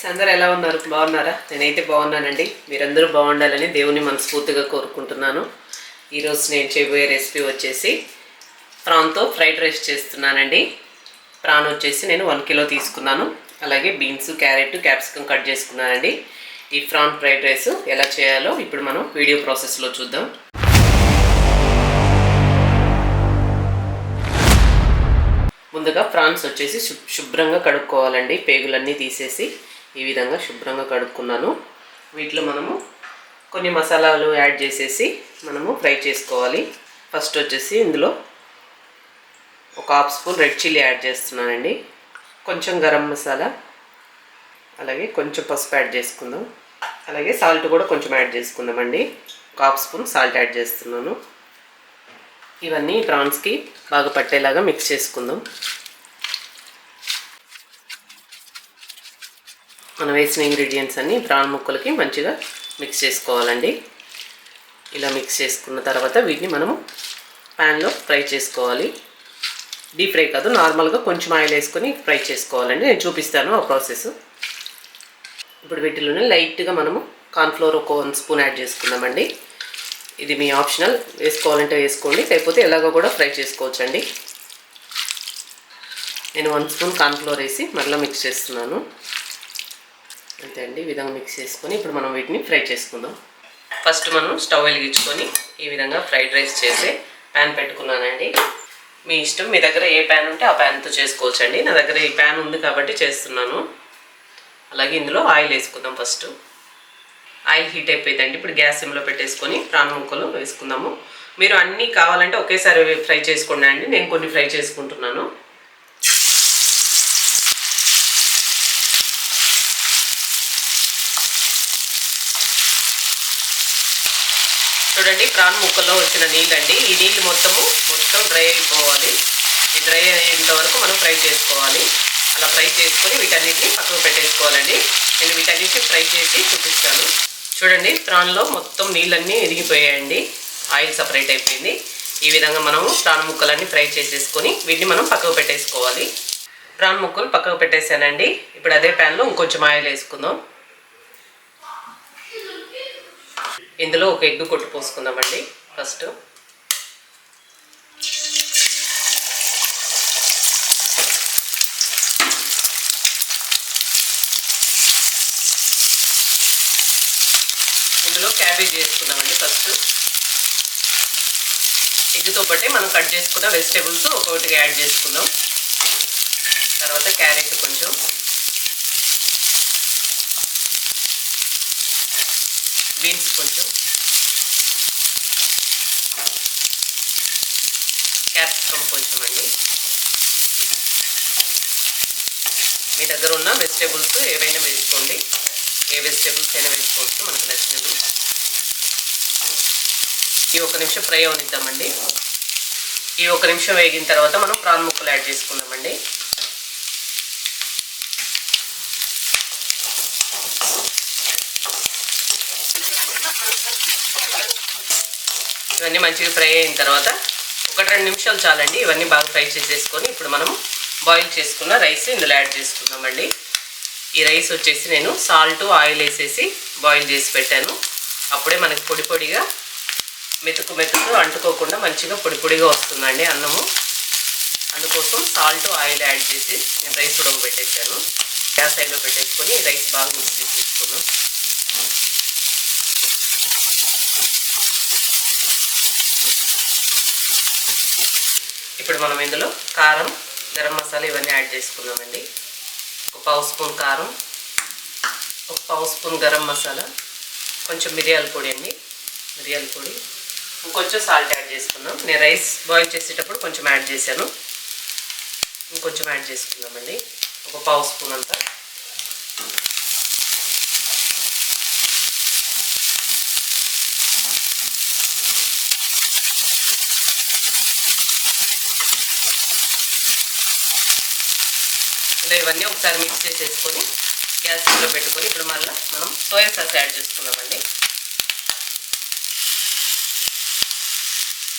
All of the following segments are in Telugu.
అందరూ ఎలా ఉన్నారు? బాగున్నారా? నేనైతే బాగున్నానండి. మీరందరూ బాగుండాలని దేవుని మనస్ఫూర్తిగా కోరుకుంటున్నాను. ఈరోజు నేను చేయబోయే రెసిపీ వచ్చేసి ప్రాన్తో ఫ్రైడ్ రైస్ చేస్తున్నానండి. ప్రాన్ వచ్చేసి నేను 1 కిలో తీసుకున్నాను. అలాగే బీన్స్, క్యారెట్, క్యాప్సికమ్ కట్ చేసుకున్నానండి. ఈ ప్రాన్ ఫ్రైడ్ రైస్ ఎలా చేయాలో ఇప్పుడు మనం వీడియో ప్రాసెస్లో చూద్దాం. ముందుగా ప్రాన్స్ వచ్చేసి శుభ్రంగా కడుక్కోవాలండి. పేగులన్నీ తీసేసి ఈ విధంగా శుభ్రంగా కడుక్కున్నాను. వీటిలో మనము కొన్ని మసాలాలు యాడ్ చేసేసి మనము ఫ్రై చేసుకోవాలి. ఫస్ట్ వచ్చేసి ఇందులో ఒక half spoon red chilli add చేస్తున్నానండి. కొంచెం గరం మసాలా, అలాగే కొంచెం పసుపు యాడ్ చేసుకుందాం. అలాగే సాల్ట్ కూడా కొంచెం యాడ్ చేసుకుందామండి. ఒక హాఫ్ స్పూన్ సాల్ట్ యాడ్ చేస్తున్నాను. ఇవన్నీ ప్రాన్స్కి బాగా పట్టేలాగా మిక్స్ చేసుకుందాం. మనం వేసిన ఇంగ్రీడియంట్స్ అన్నీ ప్రాన్ ముక్కలకి మంచిగా మిక్స్ చేసుకోవాలండి. ఇలా మిక్స్ చేసుకున్న తర్వాత వీటిని మనము ప్యాన్లో ఫ్రై చేసుకోవాలి. డీప్ ఫ్రై కాదు, నార్మల్గా కొంచెం ఆయిల్ వేసుకొని ఫ్రై చేసుకోవాలండి. నేను చూపిస్తాను ఆ ప్రాసెస్. ఇప్పుడు వీటిలోనే లైట్గా మనము కార్న్ఫ్లోర్ ఒక 1 స్పూన్ యాడ్ చేసుకుందామండి. ఇది మీ ఆప్షనల్, వేసుకోవాలంటే వేసుకోండి, లేకపోతే ఎలాగో కూడా ఫ్రై చేసుకోవచ్చండి. నేను 1 స్పూన్ కార్న్ఫ్లోర్ వేసి మళ్ళీ మిక్స్ చేస్తున్నాను. అంతే అండి. ఈ విధంగా మిక్స్ చేసుకొని ఇప్పుడు మనం వీటిని ఫ్రై చేసుకుందాం. ఫస్ట్ మనం స్టవ్ వెలిగించుకొని ఈ విధంగా ఫ్రైడ్ రైస్ చేసే ప్యాన్ పెట్టుకున్నానండి. మీ ఇష్టం, మీ దగ్గర ఏ ప్యాన్ ఉంటే ఆ ప్యాన్తో చేసుకోవచ్చండి. నా దగ్గర ఈ ప్యాన్ ఉంది కాబట్టి చేస్తున్నాను. అలాగే ఇందులో ఆయిల్ వేసుకుందాం. ఫస్ట్ ఆయిల్ హీట్ అయిపోయిందండి. ఇప్పుడు గ్యాస్ సిమ్లో పెట్టేసుకొని ప్రాన్ ముక్కలు వేసుకుందాము. మీరు అన్నీ కావాలంటే ఒకేసారి ఫ్రై చేసుకోండి అండి. నేను కొన్ని ఫ్రై చేసుకుంటున్నాను. చూడండి, ప్రాన్ ముక్కల్లో వచ్చిన నీళ్ళండి. ఈ నీళ్ళు మొత్తం డ్రై అయిపోవాలి. ఈ డ్రై అయ్యేంత వరకు మనం ఫ్రై చేసుకోవాలి. అలా ఫ్రై చేసుకొని వీటన్నిటిని పక్కకు పెట్టేసుకోవాలండి. నేను వీటన్నిటిని ఫ్రై చేసి చూపిస్తాను. చూడండి, ప్రాన్లో మొత్తం నీళ్ళన్నీ ఎదిగిపోయాయండి. ఆయిల్ సపరేట్ అయిపోయింది. ఈ విధంగా మనము ప్రాన్ ముక్కలన్నీ ఫ్రై చేసేసుకొని వీటిని మనం పక్కకు పెట్టేసుకోవాలి. ప్రాన్ ముక్కలు పక్కకు పెట్టేసానండి. ఇప్పుడు అదే ప్యాన్లో ఇంకొంచెం ఆయిల్ వేసుకుందాం. ఇందులో ఒక ఎగ్ కొట్టి పోసుకుందామండి. ఫస్ట్ ఇందులో క్యాబేజ్ వేసుకుందామండి. ఫస్ట్ ఎగ్తో బట్టి మనం కట్ చేసుకున్న వెజిటేబుల్స్ ఒక్కొక్కటిగా యాడ్ చేసుకుందాం. తర్వాత క్యారెట్ కొంచెం, బీన్స్ కొంచెం, క్యాప్సికమ్ కొంచెం అండి. మీ దగ్గర ఉన్న వెజిటేబుల్స్ ఏవైనా వేసుకోండి. ఏ వెజిటేబుల్స్ అయినా వేసుకోవచ్చు, మనకు నచ్చినవి. ఈ 1 నిమిషం ఫ్రై అవనిద్దామండి. ఈ 1 నిమిషం వేగిన తర్వాత మనం ప్రాన్ ముక్కలు యాడ్ చేసుకుందామండి. ఇవన్నీ మంచిగా ఫ్రై అయిన తర్వాత 1-2 నిమిషాలు చాలండి. ఇవన్నీ బాగా ఫ్రై చేసేసుకొని ఇప్పుడు మనం బాయిల్ చేసుకున్న రైస్ ఇందులో యాడ్ చేసుకుందామండి. ఈ రైస్ వచ్చేసి నేను సాల్ట్, ఆయిల్ వేసేసి బాయిల్ చేసి పెట్టాను. అప్పుడే మనకి పొడి పొడిగా మెతుకు అంటుకోకుండా మంచిగా పొడి పొడిగా వస్తుందండి అన్నము. అందుకోసం సాల్ట్, ఆయిల్ యాడ్ చేసి నేను రైస్ ఉడకబెట్టేసాను. గ్యాస్ సైడ్లో పెట్టేసుకొని రైస్ బాగా మిక్స్ చేసేసుకున్నాను. ఇప్పుడు మనం ఇందులో కారం, గరం మసాలా ఇవన్నీ యాడ్ చేసుకుందామండి. ఒక 1/2 స్పూన్ కారం, ఒక 1/2 స్పూన్ గరం మసాలా, కొంచెం మిరియాల పొడి అండి, మిరియాల పొడి, ఇంకొంచెం సాల్ట్ యాడ్ చేసుకుందాం. నేను రైస్ బాయిల్ చేసేటప్పుడు కొంచెం యాడ్ చేశాను. ఇంకొంచెం యాడ్ చేసుకుందామండి, ఒక 1/2 స్పూన్ అంతా. ఇలా ఇవన్నీ ఒకసారి మిక్స్ చేసేసుకొని గ్యాస్ సిమ్లో పెట్టుకొని ఇప్పుడు మళ్ళీ మనం సోయా సాస్ యాడ్ చేసుకుందామండి.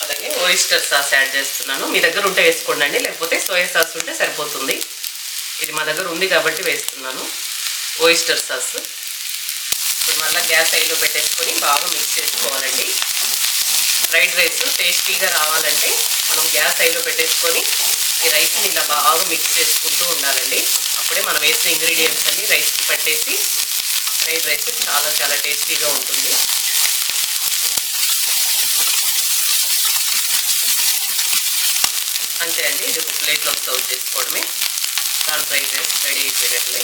అలాగే ఓయిస్టర్ సాస్ యాడ్ చేస్తున్నాను. మీ దగ్గర ఉంటే వేసుకోండి, లేకపోతే సోయా సాస్ ఉంటే సరిపోతుంది. ఇది మా దగ్గర ఉంది కాబట్టి వేస్తున్నాను. Oyster sauce. ఇప్పుడు మళ్ళీ గ్యాస్ హైలో పెట్టేసుకొని బాగా మిక్స్ చేసుకోవాలండి. ఫ్రైడ్ రైస్ టేస్టీగా రావాలంటే మనం గ్యాస్ హైలో పెట్టేసుకొని ఈ రైస్ని ఇలా బాగా మిక్స్ చేసుకుంటూ ఉండాలండి. అప్పుడే మనం వేసిన ఇంగ్రీడియంట్స్ అన్ని రైస్కి పట్టేసి ఫ్రైడ్ రైస్ చాలా చాలా టేస్టీగా ఉంటుంది. అంతే అండి, ఇది ఒక ప్లేట్లో సర్వ్ చేసుకోవడమే. ప్రాన్ ఫ్రైడ్ రైస్ రెడీ అయిపోయినట్లే.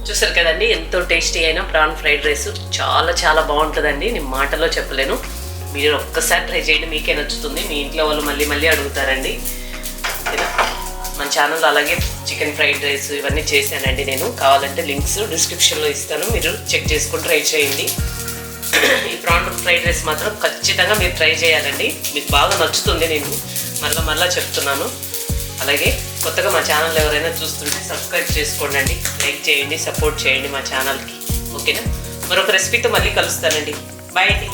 చూసారు కదండి, ఎంతో టేస్టీ అయిన ప్రాన్ ఫ్రైడ్ రైస్ చాలా చాలా బాగుంటుందండి. నేను మాటలో చెప్పలేను. మీరు ఒక్కసారి ట్రై చేయండి, మీకే నచ్చుతుంది. మీ ఇంట్లో వాళ్ళు మళ్ళీ మళ్ళీ అడుగుతారండి. ఓకేనా? మన ఛానల్లో అలాగే చికెన్ ఫ్రైడ్ రైస్ ఇవన్నీ చేశానండి నేను. కావాలంటే లింక్స్ డిస్క్రిప్షన్లో ఇస్తాను, మీరు చెక్ చేసుకొని ట్రై చేయండి. ఈ ప్రాన్ ఫ్రైడ్ రైస్ మాత్రం ఖచ్చితంగా మీరు ట్రై చేయాలండి, మీకు బాగా నచ్చుతుంది. నేను మళ్ళీ చెప్తున్నాను. అలాగే కొత్తగా మా ఛానల్ ఎవరైనా చూస్తుంటే సబ్స్క్రైబ్ చేసుకోండి, లైక్ చేయండి, సపోర్ట్ చేయండి మా ఛానల్కి. ఓకేనా? మరొక రెసిపీతో మళ్ళీ కలుస్తానండి. బాయ్ అండి.